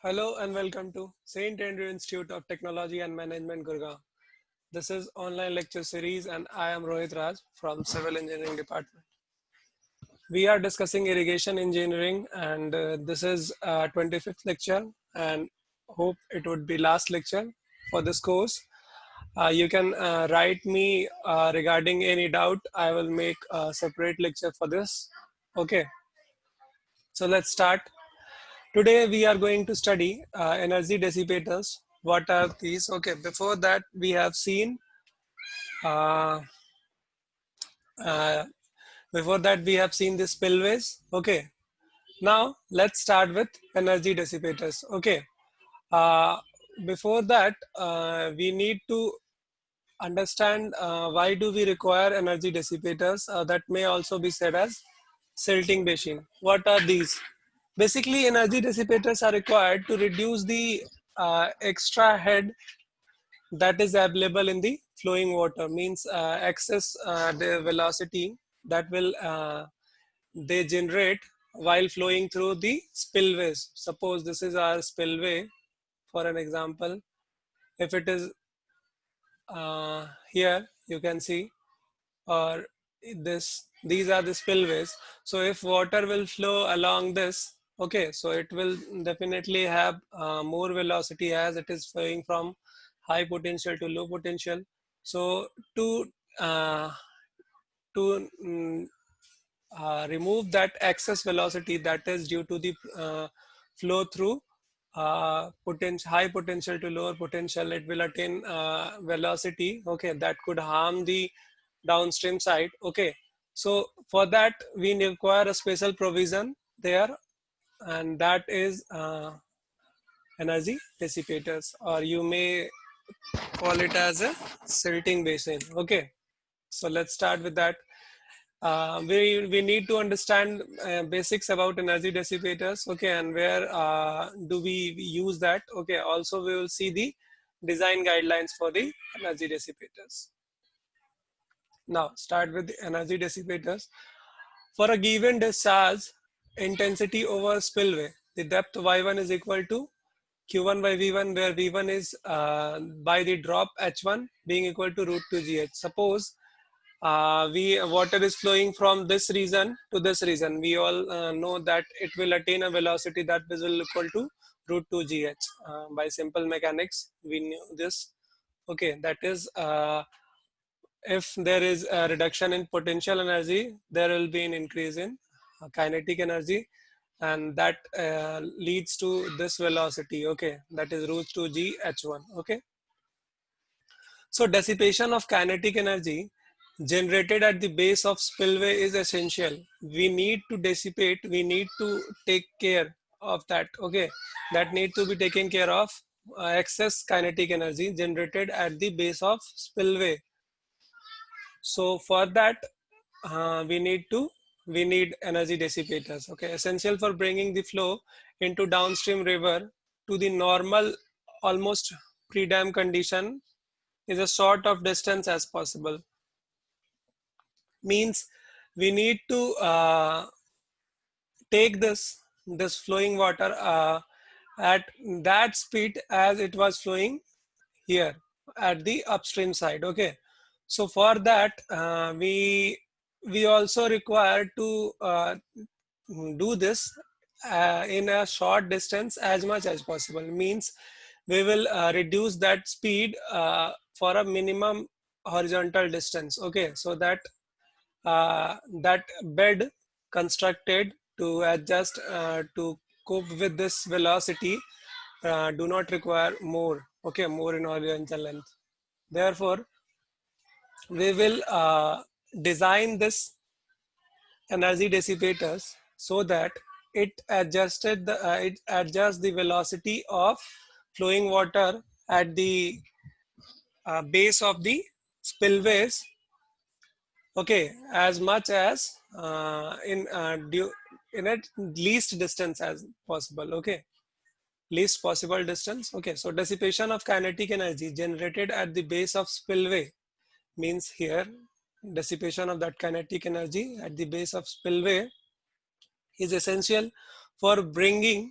Hello and welcome to St. Andrew Institute of Technology and Management, Gurgaon. This is online lecture series and I am Rohit Raj from Civil Engineering Department. We are discussing irrigation engineering and this is 25th lecture and hope it would be last lecture for this course. You can write me regarding any doubt. I will make a separate lecture for this. Okay, so let's start. Today we are going to study energy dissipators. What are these? Okay, before that we have seen uh, uh, the spillways. Okay, now let's start with energy dissipators. Okay, uh, before that we need to understand why do we require energy dissipators. That may also be said as silting basin. What are these? Basically, energy dissipators are required to reduce the extra head that is available in the flowing water, means excess the velocity that will they generate while flowing through the spillways. Suppose this is our spillway for an example. If it is here, you can see, or these are the spillways. So if water will flow along this, okay, so it will definitely have more velocity as it is flowing from high potential to low potential. So to uh, to remove that excess velocity that is due to the flow through high potential to lower potential, it will attain velocity, okay, that could harm the downstream side. Okay, so for that we require a special provision there, and that is energy dissipators, or you may call it as a silting basin. Okay, so let's start with that. We need to understand basics about energy dissipators. Okay, and where do we use that? Okay, also we will see the design guidelines for the energy dissipators. Now start with the energy dissipators. For a given discharge intensity over spillway, the depth y1 is equal to q1 by v1, where v1 is by the drop h1 being equal to root 2 gh. Suppose water is flowing from this region to this region. We all know that it will attain a velocity that is equal to root 2 gh. By simple mechanics, we knew this. Okay, that is if there is a reduction in potential energy, there will be an increase in kinetic energy, and that leads to this velocity. Okay, that is root 2 g h1. Okay, so dissipation of kinetic energy generated at the base of spillway is essential. We need to dissipate, we need to take care of that. Okay, that need to be taken care of, excess kinetic energy generated at the base of spillway. So for that we need energy dissipators. Okay, essential for bringing the flow into downstream river to the normal, almost pre-dam condition, is a sort of distance as possible. Means we need to take this flowing water at that speed as it was flowing here at the upstream side. Okay, so for that we also require to do this in a short distance as much as possible. Means we will reduce that speed for a minimum horizontal distance. Okay, so that that bed constructed to adjust to cope with this velocity do not require more, okay, more in horizontal length. Therefore we will design this energy dissipators so that it adjusts the velocity of flowing water at the base of the spillways, okay, as much as in at least distance as possible. Okay, least possible distance. Okay, so dissipation of kinetic energy generated at the base of spillway means here dissipation of that kinetic energy at the base of spillway is essential for bringing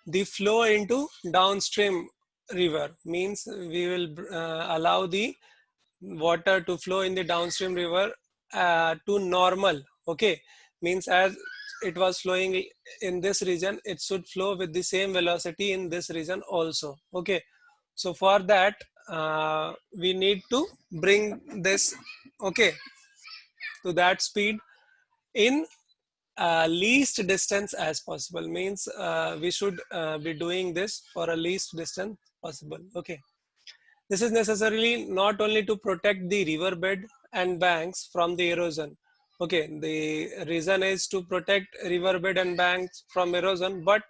the flow into downstream river, means we will allow the water to flow in the downstream river to normal. Okay, means as it was flowing in this region, it should flow with the same velocity in this region also. Okay, so for that we need to bring this, okay, to that speed in least distance as possible, means we should be doing this for a least distance possible. Okay, this is necessarily not only to protect the riverbed and banks from the erosion. Okay, the reason is to protect riverbed and banks from erosion, but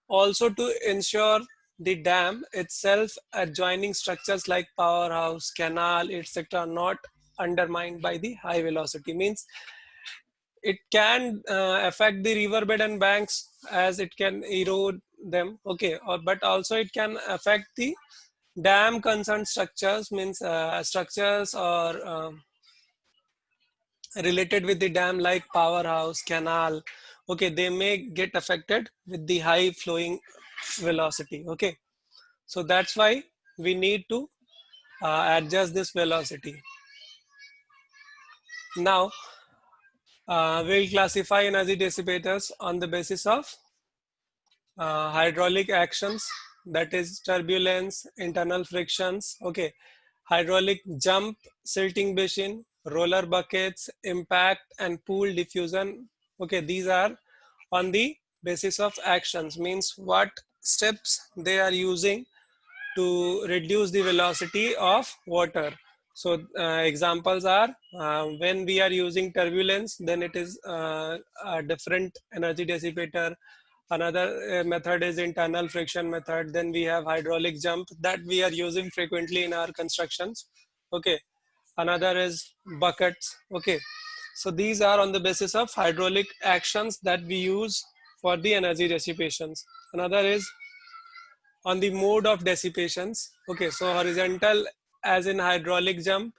also to ensure the dam itself, adjoining structures like powerhouse, canal, etc., not undermined by the high velocity. Means it can affect the riverbed and banks as it can erode them. Okay, but also it can affect the dam concerned structures, means structures or related with the dam like powerhouse, canal. Okay, they may get affected with the high flowing velocity. Okay, so that's why we need to adjust this velocity. Now we'll classify energy dissipators on the basis of hydraulic actions, that is turbulence, internal frictions. Okay, hydraulic jump, silting basin, roller buckets, impact, and pool diffusion. Okay, these are on the basis of actions, means what steps they are using to reduce the velocity of water. So examples are when we are using turbulence, then it is a different energy dissipator. Another method is internal friction method. Then we have hydraulic jump that we are using frequently in our constructions. Okay. Another is buckets. Okay. So these are on the basis of hydraulic actions that we use for the energy dissipations. Another is on the mode of dissipations. Okay, so horizontal as in hydraulic jump,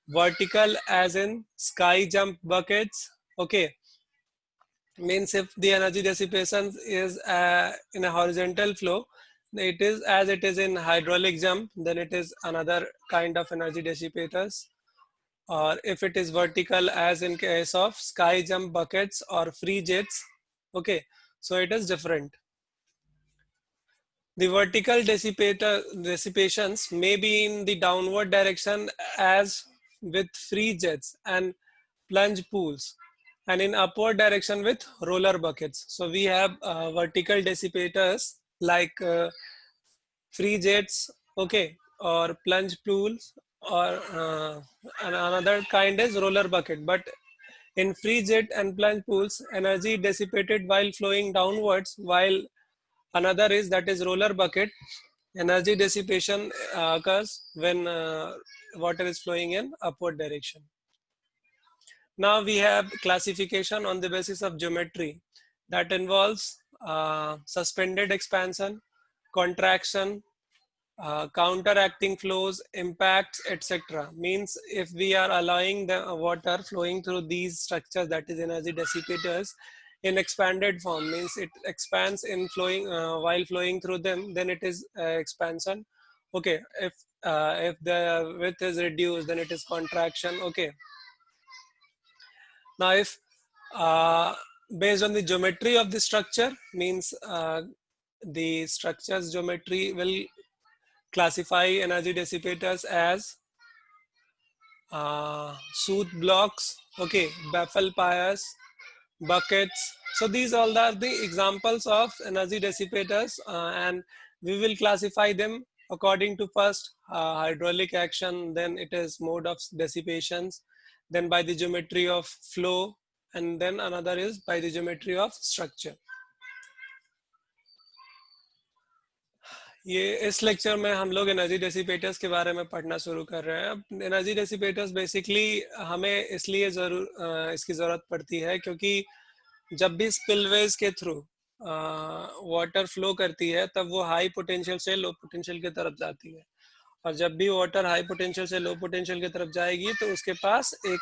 vertical as in sky jump buckets. Okay, means if the energy dissipation is in a horizontal flow, it is as it is in hydraulic jump, then it is another kind of energy dissipators. Or if it is vertical as in case of sky jump buckets or free jets. Okay, so it is different. The vertical dissipations may be in the downward direction as with free jets and plunge pools, and in upward direction with roller buckets. So we have vertical dissipators like free jets, okay, or plunge pools, or and another kind is roller bucket. But in free jet and plunge pools, energy dissipated while flowing downwards, while another is that is roller bucket. Energy dissipation occurs when water is flowing in upward direction. Now we have classification on the basis of geometry that involves suspended expansion, contraction, counteracting flows, impacts, etc. Means if we are allowing the water flowing through these structures, that is energy dissipators, in expanded form, means it expands in flowing while flowing through them, then it is expansion. Okay, if the width is reduced, then it is contraction. Okay, now if uh, based on the geometry of the structure, means the structure's geometry will classify energy dissipators as sooth blocks, okay, baffle piers, buckets. So these all are the examples of energy dissipators, and we will classify them according to first hydraulic action, then it is mode of dissipations, then by the geometry of flow, and then another is by the geometry of structure. ये इस lecture में हम लोग energy dissipators के बारे में पढ़ना शुरू कर रहे हैं. अब एनर्जी डेसिपेटर्स बेसिकली हमें इसलिए इसकी ज़रूरत पड़ती है क्योंकि जब भी स्पिलवेज के थ्रू वाटर फ्लो करती है, तब वो हाई पोटेंशियल से लो पोटेंशियल की तरफ जाती है. और जब भी वाटर हाई पोटेंशियल से लो पोटेंशियल की तरफ जाएगी, तो उसके पास एक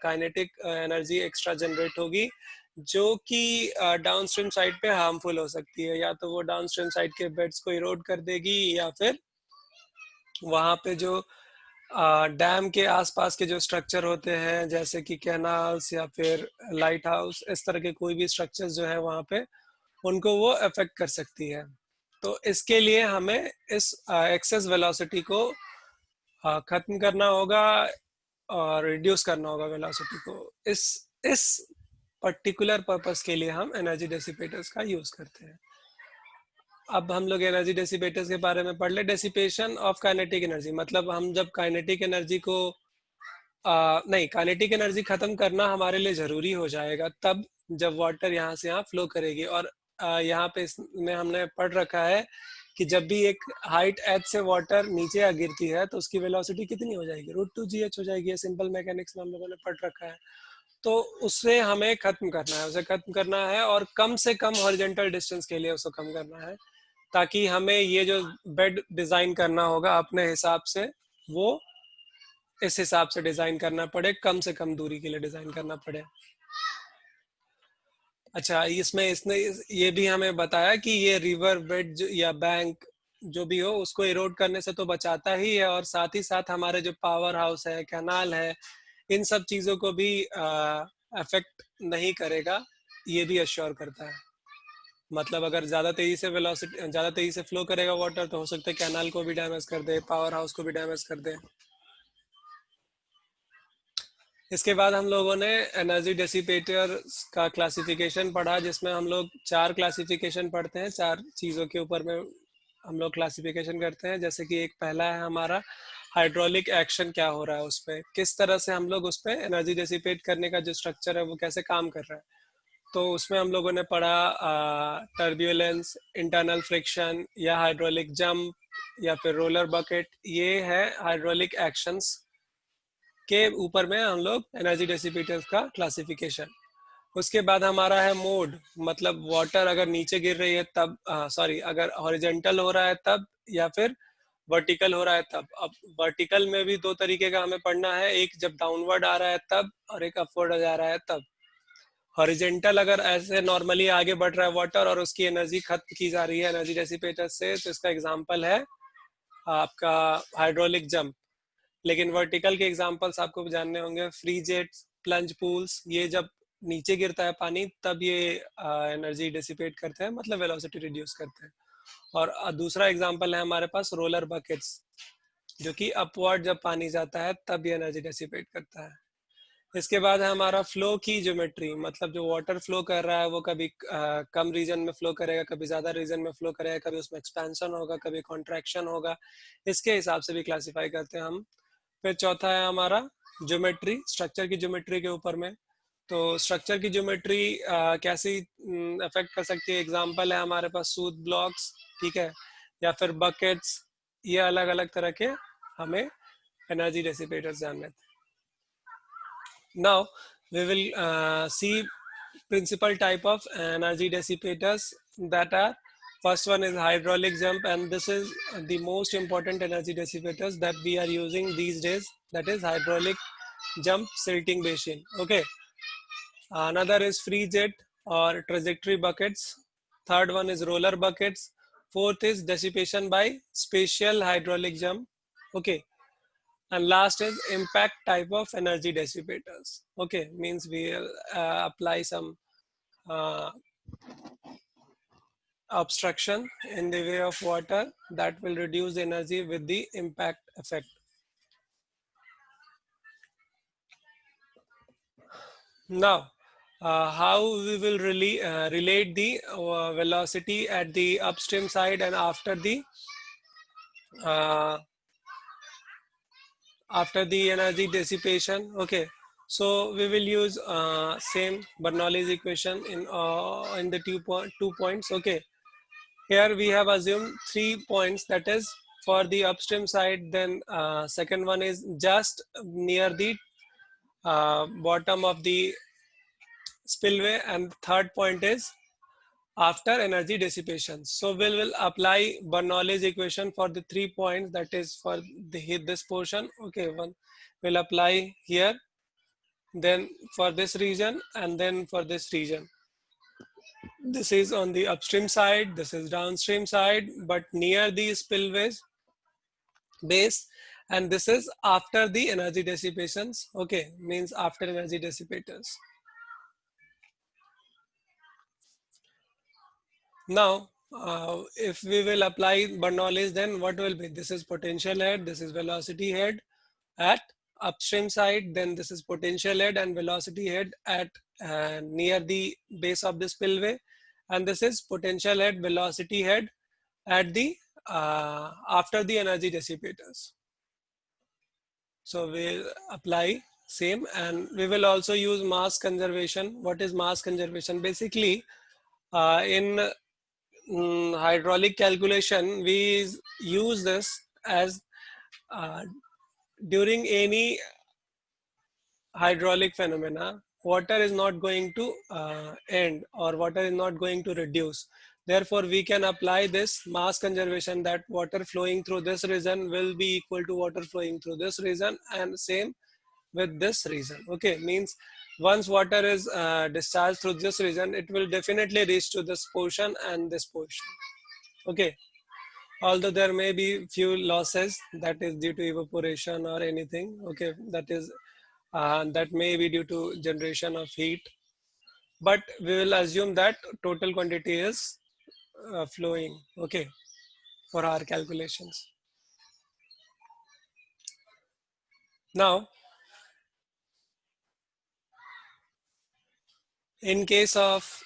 काइनेटिक एनर्जी एक्स्ट्रा जनरेट होगी, जो कि डाउनस्ट्रीम साइड पे हार्मफुल हो सकती है, या तो वो डाउनस्ट्रीम साइड के बेड्स को इरोड कर देगी, या फिर वहाँ पे जो डैम के आसपास के जो स्ट्रक्चर होते हैं जैसे कि कैनाल्स या फिर लाइट हाउस, इस तरह के कोई भी स्ट्रक्चर्स जो है वहाँ पे, उनको वो अफेक्ट कर सकती है। तो इसके लिए हमें इस एक्सेस वेलोसिटी को खत्म करना होगा और रिड्यूस करना होगा वेलोसिटी को। इस पर्टिकुलर पर्पस के लिए हम एनर्जी डेसिपेटर्स का यूज करते हैं। अब हम लोग एनर्जी डेसिपेटर्स के बारे में पढ़ ले। डेसिपेशन ऑफ काइनेटिक एनर्जी, मतलब हम जब काइनेटिक एनर्जी को नहीं, काइनेटिक एनर्जी खत्म करना हमारे लिए जरूरी हो जाएगा तब जब वाटर यहाँ से यहाँ फ्लो करेगी। और यहाँ पे इसमें हमने पढ़ रखा है कि जब भी एक हाइट एच से वाटर नीचे गिरती है तो उसकी वेलोसिटी कितनी हो जाएगी, √2gh हो जाएगी। सिंपल मैकेनिक्स में हम लोगों ने पढ़ रखा है। तो उससे हमें खत्म करना है, उसे खत्म करना है और कम से कम हॉरिजॉन्टल डिस्टेंस के लिए उसको कम करना है, ताकि हमें ये जो बेड डिजाइन करना होगा अपने हिसाब से, वो इस हिसाब से डिजाइन करना पड़े, कम से कम दूरी के लिए डिजाइन करना पड़े। अच्छा, इसमें इसने ये भी हमें बताया कि ये रिवर बेड या बैंक जो भी हो उसको इरोड करने से तो बचाता ही है, और साथ ही साथ हमारे जो पावर हाउस है, कैनाल है, इन सब चीजों को भी अफेक्ट नहीं करेगा, ये भी अश्योर करता है। मतलब अगर ज्यादा तेजी से वेलोसिटी, ज्यादा तेजी से फ्लो करेगा वाटर तो हो सकता है कैनाल को भी डैमेज कर दे, पावर हाउस को भी डैमेज कर दे। इसके बाद हम लोगों ने एनर्जी डेसिपेटर का क्लासिफिकेशन पढ़ा, जिसमें हम लोग 4 क्लासिफिकेशन पढ़ते हैं, 4 चीज़ों के ऊपर में हम लोग क्लासिफिकेशन करते हैं। जैसे कि एक पहला है हमारा हाइड्रोलिक एक्शन, क्या हो रहा है उस पर, किस तरह से हम लोग उस पर एनर्जी डेसिपेट करने का जो स्ट्रक्चर है वो कैसे काम कर रहा है। तो उसमें हम लोगों ने पढ़ा टर्ब्यूलेंस, इंटरनल फ्रिक्शन, या हाइड्रोलिक जंप, या फिर रोलर बकेट। ये है हाइड्रोलिक एक्शंस के ऊपर में हम लोग एनर्जी डेसिपेटर्स का क्लासिफिकेशन। उसके बाद हमारा है मोड, मतलब वाटर अगर नीचे गिर रही है तब, सॉरी, अगर हॉरिजेंटल हो रहा है तब, या फिर वर्टिकल हो रहा है तब। अब वर्टिकल में भी 2 तरीके का हमें पढ़ना है, एक जब डाउनवर्ड आ रहा है तब, और एक अपवर्ड जा रहा है तब। हॉरिजेंटल अगर ऐसे नॉर्मली आगे बढ़ रहा है वाटर और उसकी एनर्जी खत्म की जा रही है एनर्जी डेसिपेटर से, तो इसका एग्जांपल है आपका हाइड्रोलिक जंप। लेकिन वर्टिकल के एग्जांपल्स आपको जानने होंगे, फ्री जेट्स, प्लंज पूल्स, ये जब नीचे गिरता है पानी तब ये एनर्जी डिसिपेट करते हैं, मतलब वेलोसिटी रिड्यूस करते हैं। और दूसरा एग्जांपल है हमारे पास रोलर बकेट्स, जो कि अपवर्ड जब पानी जाता है तब ये एनर्जी डिसिपेट करता है। इसके बाद है हमारा फ्लो की ज्योमेट्री, मतलब जो वाटर फ्लो कर रहा है वो कभी कम रीजन में फ्लो करेगा, कभी ज्यादा रीजन में फ्लो करेगा, कभी उसमें एक्सपेंशन होगा, कभी कॉन्ट्रैक्शन होगा। इसके हिसाब से भी क्लासिफाई करते हैं हम। फिर चौथा है हमारा ज्योमेट्री, स्ट्रक्चर की ज्योमेट्री के ऊपर में। तो स्ट्रक्चर की ज्योमेट्री कैसी अफेक्ट कर सकती है, एग्जांपल है हमारे पास सूद ब्लॉक्स, ठीक है, या फिर बकेट्स। ये अलग अलग तरह के हमें एनर्जी डेसिपेटर्स जानने थे। Now we will see principal type of energy dissipators that are, first one is hydraulic jump, and this is the most important energy dissipators that we are using these days, that is hydraulic jump silting basin. Okay, another is free jet or trajectory buckets, third one is roller buckets, fourth is dissipation by spatial hydraulic jump. Okay, and last is impact type of energy dissipators. Okay, means we will apply some uh, obstruction in the way of water that will reduce the energy with the impact effect. Now, how we will really relate the velocity at the upstream side and uh, after the energy dissipation. Okay, so we will use same Bernoulli's equation in the 2 points. Okay, here we have assumed 3 points, that is for the upstream side, then second one is just near the bottom of the spillway, and third point is after energy dissipation. So we will apply Bernoulli's equation for the 3 points, that is for this portion. Okay, one will apply here. then for this region, and then for this region. This is on the upstream side, this is downstream side, but near the spillways base, and this is after the energy dissipations. Okay, means after energy dissipators. Now, if we will apply Bernoulli's, then what will be? This is potential head, this is velocity head at upstream side, then this is potential head and velocity head at near the base of the spillway, and this is potential head, velocity head at the after the energy dissipators. So we'll apply same, and we will also use mass conservation. What is mass conservation? Basically, in hydraulic calculation, we use this as during any hydraulic phenomena, water is not going to end, or water is not going to reduce. Therefore, we can apply this mass conservation, that water flowing through this region will be equal to water flowing through this region, and same with this region. Okay, means once water is discharged through this region, it will definitely reach to this portion and this portion. Okay, although there may be few losses that is due to evaporation or anything. Okay, that may be due to generation of heat, but we will assume that total quantity is flowing, okay, for our calculations. Now, in case of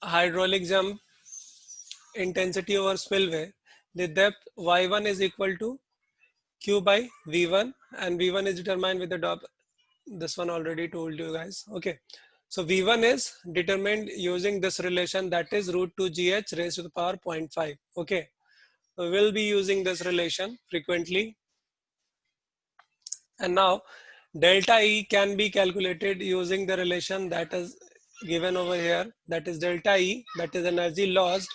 hydraulic jump intensity over spillway, the depth y1 is equal to q by v1, and v1 is determined with the dot. This one already told you guys. Okay, so v1 is determined using this relation, that is root 2 gh raised to the power 0.5. Okay, so we'll be using this relation frequently. And now delta E can be calculated using the relation that is given over here, that is delta E, that is energy lost,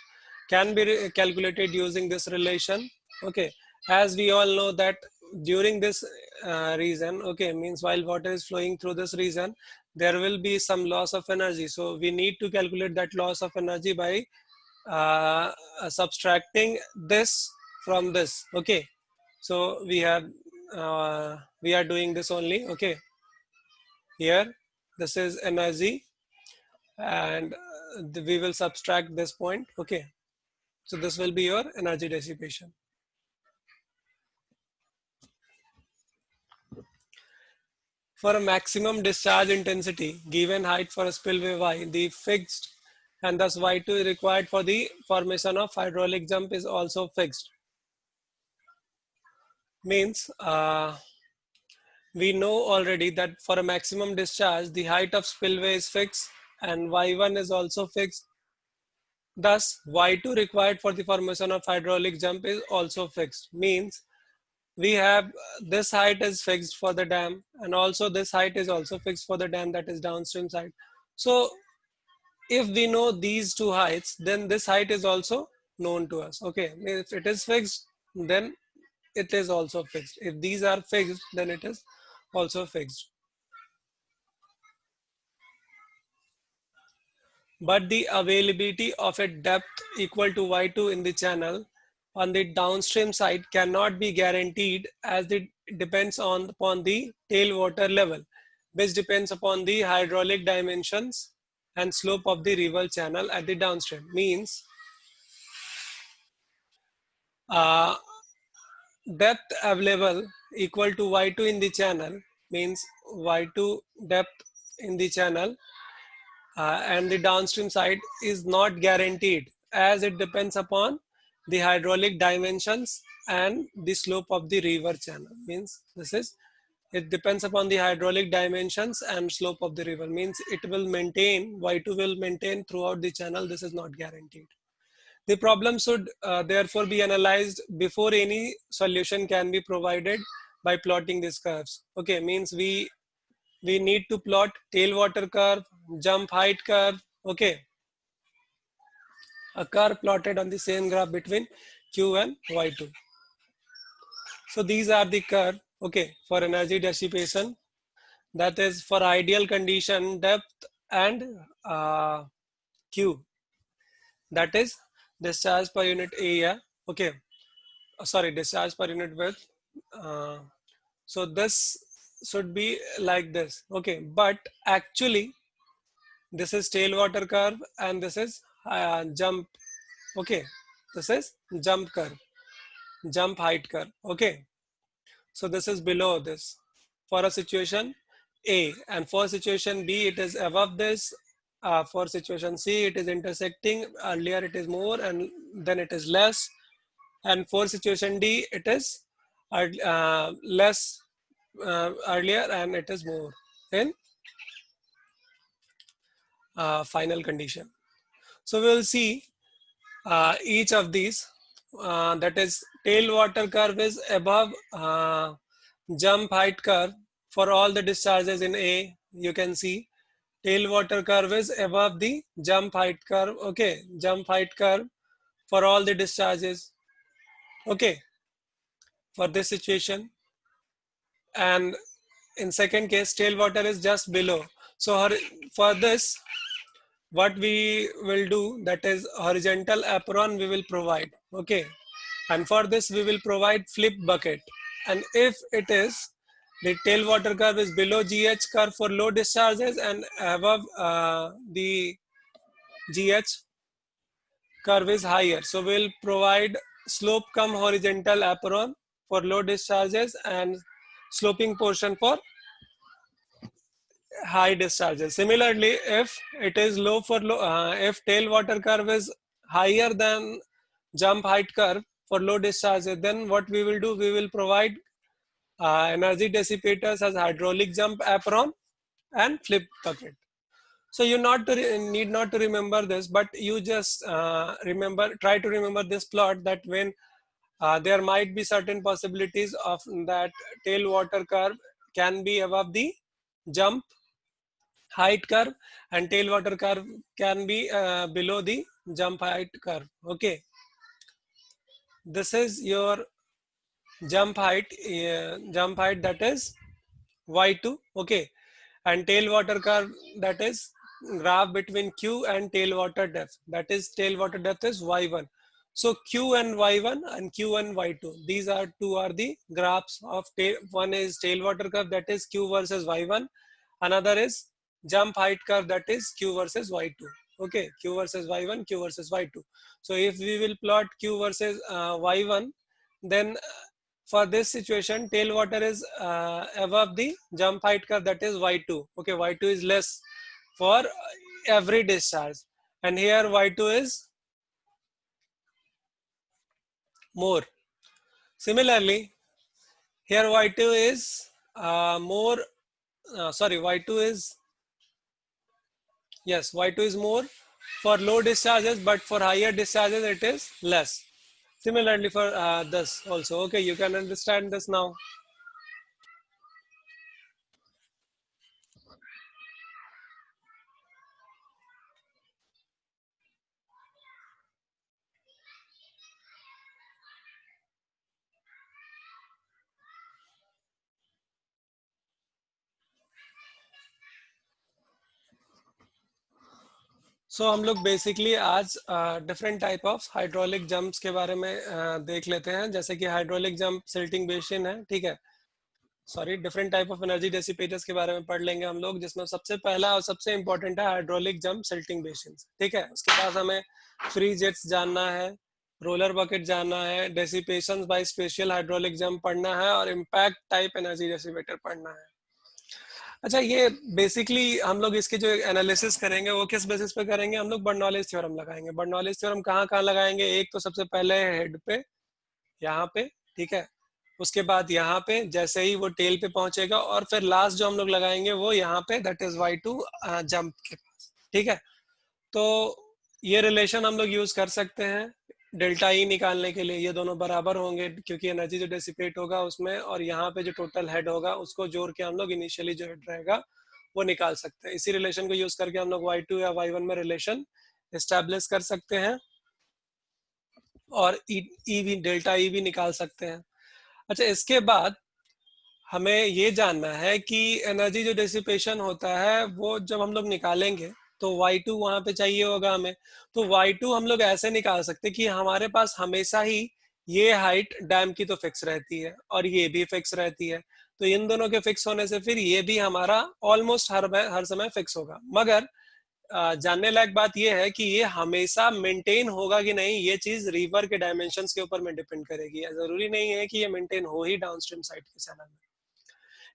can be calculated using this relation. Okay, as we all know that during this region, okay, means while water is flowing through this region, there will be some loss of energy. So we need to calculate that loss of energy by subtracting this from this. Okay, so we are doing this only. Okay, here this is energy, and we will subtract this point. Okay, so this will be your energy dissipation. For a maximum discharge intensity, given height for a spillway y, the fixed, and thus y2 required for the formation of hydraulic jump is also fixed. Means we know already that for a maximum discharge, the height of spillway is fixed and y1 is also fixed. Thus, y2 required for the formation of hydraulic jump is also fixed. Means we have this height is fixed for the dam, and also this height is also fixed for the dam, that is downstream side. So if we know these two heights, then this height is also known to us. Okay, if it is fixed, then it is also fixed. If these are fixed, then it is also fixed. But the availability of a depth equal to y2 in the channel on the downstream side cannot be guaranteed, as it depends upon the tailwater level, which depends upon the hydraulic dimensions and slope of the river channel at the downstream. Means uh, depth available equal to y2 in the channel, means y2 depth in the channel and the downstream side is not guaranteed, as it depends upon the hydraulic dimensions and the slope of the river channel. Means this is, it depends upon the hydraulic dimensions and slope of the river. Means it will maintain, y2 will maintain throughout the channel. This is not guaranteed. The problem should therefore be analyzed before any solution can be provided by plotting these curves. Okay, means we need to plot tailwater curve, jump height curve. Okay, a curve plotted on the same graph between q and y2. So these are the curve. okay, for energy dissipation, that is for ideal condition depth and q, that is discharge per unit area, okay, sorry, discharge per unit width. uh, so this should be like this, okay, but actually this is tailwater curve and this is jump, okay, this is jump curve, jump height curve, okay. So this is below this for a situation A, and for situation B it is above this. For situation C it is intersecting, earlier it is more and then it is less, and for situation D it is less earlier and it is more in final condition. So we will see each of these, that is tailwater curve is above jump height curve for all the discharges in A. You can see tailwater curve is above the jump height curve, okay, jump height curve for all the discharges, okay, for this situation. And in second case tailwater is just below. So for this what we will do, that is horizontal apron we will provide, okay, and for this we will provide flip bucket. And if it is the tailwater curve is below GH curve for low discharges and above the GH curve is higher, so we'll provide slope come horizontal apron for low discharges and sloping portion for high discharges. Similarly, if it is low for low, if tailwater curve is higher than jump height curve for low discharges, then what we will do, we will provide energy dissipators as hydraulic jump apron and flip bucket. So you need not to remember this, but you just try to remember this plot, that when there might be certain possibilities of that tailwater curve can be above the jump height curve and tailwater curve can be below the jump height curve, okay. This is your jump height, that is y2, okay, and tailwater curve, that is graph between q and tailwater depth, that is tailwater depth is y1. So q and y1 and q and y2, these are the graphs of one is tailwater curve, that is q versus y1, another is jump height curve, that is q versus y2, okay, q versus y1, q versus y2. So if we will plot q versus y1, then for this situation tailwater is above the jump height curve, that is y2, okay, y2 is less for every discharge, and here y2 is more. Similarly, here y2 is more, sorry, y2 is, yes, y2 is more for low discharges, but for higher discharges it is less. Similarly for this also, okay, you can understand this now. सो हम लोग basically आज different type of hydraulic jumps के बारे में देख लेते हैं, जैसे कि हाइड्रोलिक जंप सिल्टिंग बेसिन है, ठीक है, sorry, different type of energy dissipators के बारे में पढ़ लेंगे हम लोग, जिसमें सबसे पहला और सबसे इंपॉर्टेंट है हाइड्रोलिक जंप सिल्टिंग बेसिन, ठीक है। उसके बाद हमें फ्री जेट्स जानना है, रोलर बकेट जानना है, dissipation by special hydraulic jump पढ़ना है, और इम्पैक्ट टाइप एनर्जी डेसिपेटर पढ़ना है। अच्छा, ये बेसिकली हम लोग इसके जो एनालिसिस करेंगे वो किस बेसिस पे करेंगे, हम लोग बर्नौलीज थ्योरम लगाएंगे। बर्नौलीज थ्योरम कहाँ कहाँ लगाएंगे, एक तो सबसे पहले हेड पे, यहाँ पे, ठीक है, उसके बाद यहाँ पे जैसे ही वो टेल पे पहुंचेगा, और फिर लास्ट जो हम लोग लगाएंगे वो यहाँ पे, दैट इज y2 जंप के पास, ठीक है। तो ये रिलेशन हम लोग यूज कर सकते हैं डेल्टा ई निकालने के लिए, ये दोनों बराबर होंगे क्योंकि एनर्जी जो डेसिपेट होगा उसमें, और यहाँ पे जो टोटल हेड होगा उसको जोड़ के हम लोग इनिशियली जो हेड रहेगा वो निकाल सकते हैं। इसी रिलेशन को यूज करके हम लोग y2 या y1 में रिलेशन एस्टेब्लिश कर सकते हैं और ई भी, डेल्टा ई भी निकाल सकते हैं। अच्छा, इसके बाद हमें ये जानना है कि एनर्जी जो डिसिपेशन होता है वो जब हम लोग निकालेंगे तो y2 वहां पे चाहिए होगा हमें। तो y2 हम लोग ऐसे निकाल सकते कि हमारे पास हमेशा ही ये हाइट डैम की तो फिक्स रहती है और ये भी फिक्स रहती है, तो इन दोनों के फिक्स होने से फिर ये भी हमारा ऑलमोस्ट हर समय फिक्स होगा। मगर जानने लायक बात ये है कि ये हमेशा मेंटेन होगा कि नहीं, ये चीज रिवर के डायमेंशंस के ऊपर में डिपेंड करेगी। जरूरी नहीं है कि ये मेंटेन हो ही डाउनस्ट्रीम साइड के चैनल में।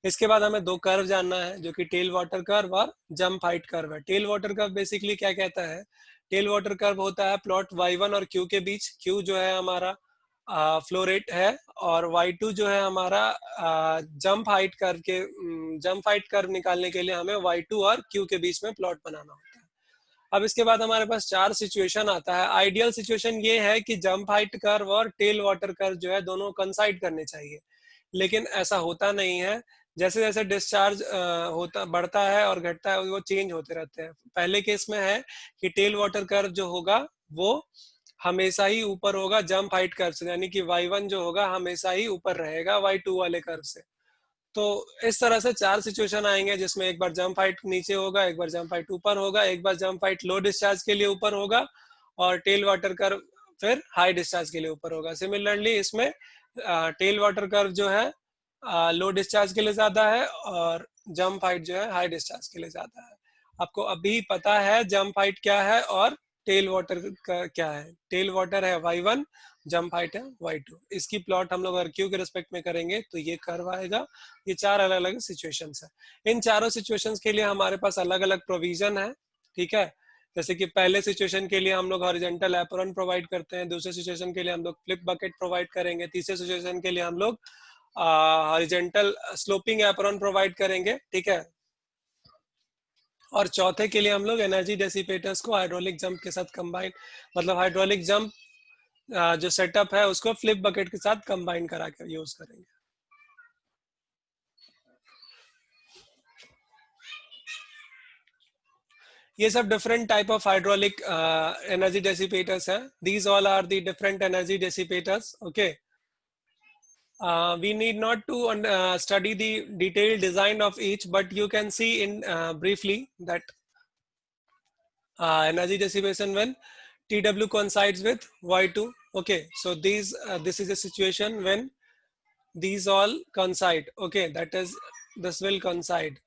इसके बाद हमें दो कर्व जानना है जो कि टेल वाटर कर्व और जंप हाइट कर्व है। टेल वाटर कर्व बेसिकली क्या कहता है? टेल वाटर कर्व होता है प्लॉट y1 और q के बीच। q जो है हमारा फ्लो रेट है और y2 जो है हमारा जंप हाइट कर्व निकालने के लिए हमें y2 और q के बीच में प्लॉट बनाना होता है। अब इसके बाद हमारे पास चार सिचुएशन आता है। आइडियल सिचुएशन ये है कि जंप हाइट कर्व और टेल वाटर कर्व जो है दोनों कंसाइड करने चाहिए, लेकिन ऐसा होता नहीं है। जैसे जैसे डिस्चार्ज होता बढ़ता है और घटता है वो चेंज होते रहते हैं। पहले केस में है कि टेल वाटर कर्व जो होगा वो हमेशा ही ऊपर होगा जंप हाइट कर्व से, यानी कि y1 जो होगा हमेशा ही ऊपर रहेगा y2 वाले कर्व से। तो इस तरह से चार सिचुएशन आएंगे जिसमें एक बार जंप हाइट नीचे होगा, एक बार जंप हाइट ऊपर होगा, एक बार जंप हाइट लो डिस्चार्ज के लिए ऊपर होगा और टेल वाटर कर्व फिर हाई डिस्चार्ज के लिए ऊपर होगा। सिमिलरली इसमें टेल वाटर कर्व जो है लो डिस्चार्ज के लिए ज्यादा है और जंप हाइट जो है हाई डिस्चार्ज के लिए ज्यादा है। आपको अभी पता है जंप हाइट क्या है और टेल वाटर का क्या है। टेल वाटर है y1, जंप हाइट है y2। इसकी प्लॉट हम लोग अगर क्यू के रिस्पेक्ट में करेंगे तो ये कर्व आएगा। ये चार अलग अलग सिचुएशंस है। इन चारों सिचुएशंस के लिए हमारे पास अलग अलग प्रोविजन है, ठीक है। जैसे कि पहले सिचुएशन के लिए हम लोग हॉरिजॉन्टल एप्रॉन प्रोवाइड करते हैं, दूसरे सिचुएशन के लिए हम लोग फ्लिप बकेट प्रोवाइड करेंगे, तीसरे सिचुएशन के लिए हम लोग हॉरिजॉन्टल स्लोपिंग एप्रॉन प्रोवाइड करेंगे, ठीक है। और चौथे के लिए हम लोग एनर्जी डेसिपेटर्स को हाइड्रोलिक जंप के साथ कंबाइन, मतलब हाइड्रोलिक जंप जो सेटअप है उसको फ्लिप बकेट के साथ कंबाइन करा कर यूज करेंगे। ये सब different type of hydraulic energy dissipators हैं। These all are the different energy dissipators, okay. We need not to study the detailed design of each, but you can see in briefly that energy dissipation when TW coincides with Y2. Okay, so this is a situation when these all coincide. Okay, that is, this will coincide.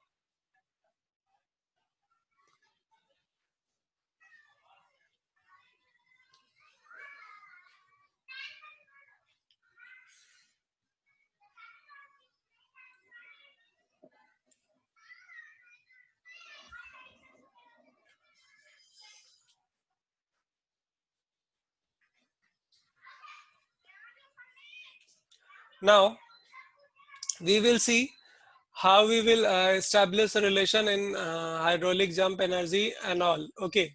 Now we will see how we will establish a relation in hydraulic jump energy and all. Okay.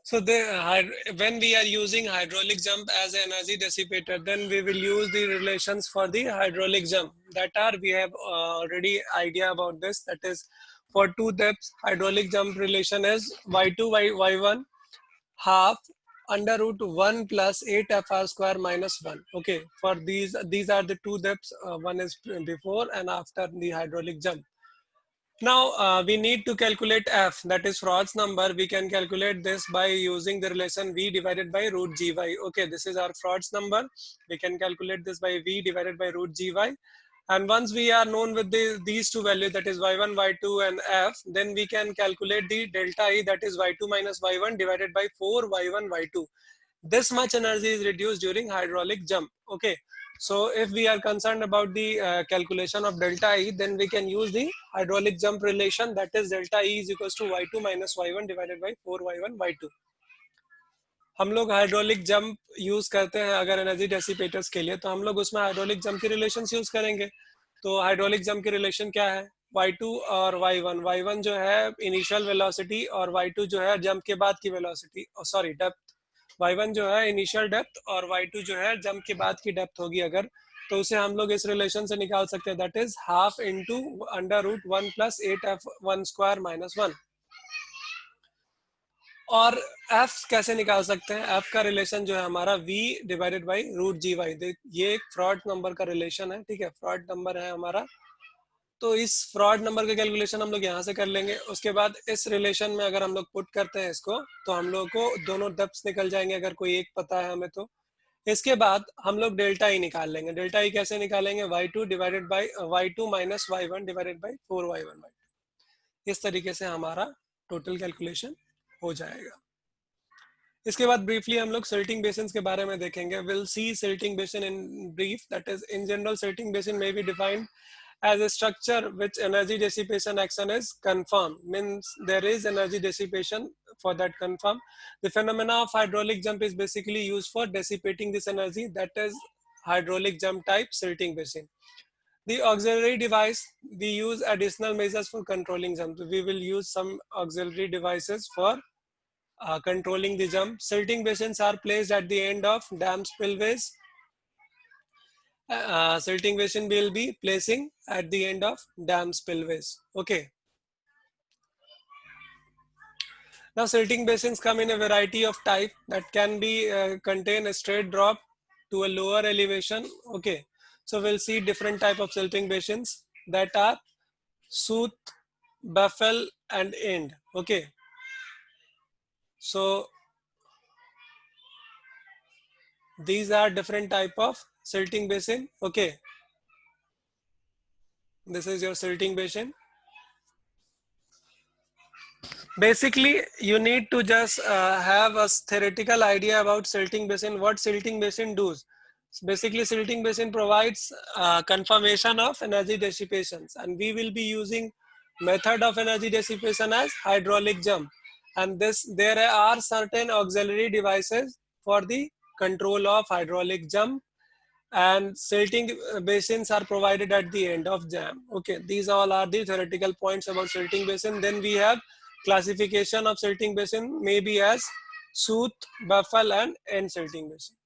So when we are using hydraulic jump as an energy dissipator, then we will use the relations for the hydraulic jump. That are, we have already idea about this. That is, for two depths, hydraulic jump relation is y2 by y1 half under root 1 plus 8 fr square minus 1. Okay, for these are the two depths. One is before and after the hydraulic jump. Now we need to calculate f, that is Frod's number. We can calculate this by using the relation v divided by root gy. Okay, this is our Frod's number. We can calculate this by v divided by root gy. And once we are known with these two values, that is y1, y2 and f, then we can calculate the delta E, that is y2 minus y1 divided by 4 y1, y2. This much energy is reduced during hydraulic jump. Okay, so if we are concerned about the calculation of delta E, then we can use the hydraulic jump relation, that is delta E is equals to y2 minus y1 divided by 4 y1 y2. हम लोग hydraulic jump use करते हैं अगर energy dissipators के लिए, तो हम लोग उसमें हाइड्रोलिक जंप की रिलेशन यूज करेंगे। तो हाइड्रोलिक जंप की रिलेशन क्या है? y2 और y1। y1 जो है इनिशियल वेलोसिटी और y2 जो है जंप के बाद की वेलोसिटी, सॉरी डेप्थ। y1 जो है इनिशियल डेप्थ और y2 जो है जंप के बाद की डेप्थ होगी अगर, तो उसे हम लोग इस रिलेशन से निकाल सकते हैं, that is half into under root 1 plus 8 f1 square minus 1। और f कैसे निकाल सकते हैं? f का रिलेशन जो है हमारा v divided by root G Y, ये एक फ्रॉड नंबर का रिलेशन है, ठीक है, फ्रॉड नंबर है हमारा। तो इस फ्रॉड नंबर का कैलकुलेशन हम लोग यहाँ से कर लेंगे। उसके बाद इस रिलेशन में अगर हम लोग पुट करते हैं इसको, तो हम लोग को दोनों डेप्थ्स निकल जाएंगे अगर कोई एक पता है हमें तो। इसके बाद हम लोग डेल्टा ई निकाल लेंगे। डेल्टा ई कैसे निकालेंगे? y2 divided by y2 minus y1 divided by 4y1। इस तरीके से हमारा टोटल कैलकुलेशन हो जाएगा। इसके बाद ब्रीफली हम लोग सिल्टिंग बेसिन के बारे में देखेंगे। Will see silting basin in brief. That is, in general silting basin may be defined as a structure which energy dissipation action is confirmed, means there is energy dissipation for that confirm. The phenomena of hydraulic jump is basically used for dissipating this energy, that is hydraulic jump type silting basin. The auxiliary device, we use additional measures for controlling jump. We will use some auxiliary devices for controlling the jump. Silting basins are placed at the end of dam spillways. Silting basin will be placing at the end of dam spillways. Okay. Now silting basins come in a variety of type that can be contain a straight drop to a lower elevation. Okay. So we'll see different type of silting basins that are Sooth, Baffle and End. Okay. So these are different type of silting basin. Okay. This is your silting basin. Basically, you need to just have a theoretical idea about silting basin, what silting basin does. Basically, silting basin provides confirmation of energy dissipations, and we will be using method of energy dissipation as hydraulic jump. And there are certain auxiliary devices for the control of hydraulic jump, and silting basins are provided at the end of jam. Okay, these all are the theoretical points about silting basin. Then we have classification of silting basin, maybe as Sooth, Baffle and end silting basin.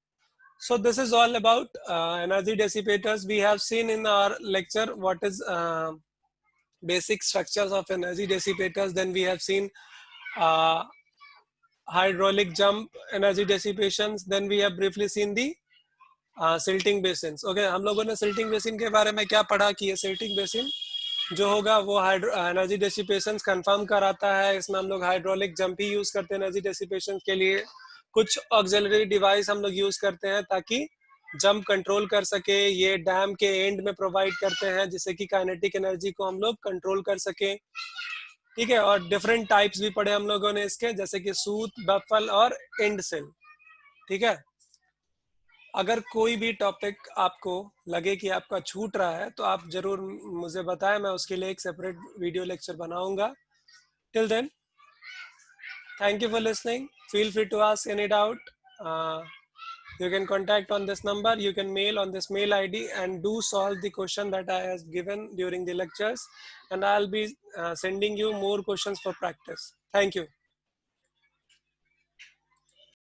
So this is all about energy dissipators. We have seen in our lecture what is basic structures of energy dissipators. Then we have seen uh, hydraulic jump energy dissipations. Then we have briefly seen the silting basin. Okay, हम लोगों ने silting basin के बारे में क्या पढ़ा कि ये सिल्टिंग बेसिन जो होगा वो एनर्जी डेसिपेशन कंफर्म कराता है. इसमें हम लोग हाइड्रोलिक जंप ही यूज करते हैं एनर्जी डेसिपेशन के लिए. कुछ ऑक्सिलरी डिवाइस हम लोग यूज करते हैं ताकि जंप कंट्रोल कर सके. ये डैम के एंड में प्रोवाइड करते हैं जिससे कि काइनेटिक एनर्जी को हम लोग कंट्रोल कर सके. ठीक है, और डिफरेंट टाइप्स भी पढ़े हम लोगों ने इसके, जैसे कि सूथ, बफल और एंड सेल. ठीक है, अगर कोई भी टॉपिक आपको लगे कि आपका छूट रहा है तो आप जरूर मुझे बताएं, मैं उसके लिए एक सेपरेट वीडियो लेक्चर बनाऊंगा. Till then, thank you for listening. Feel free to ask any doubt. You can contact on this number, you can mail on this mail ID, and do solve the question that I have given during the lectures, and I'll be sending you more questions for practice. Thank you.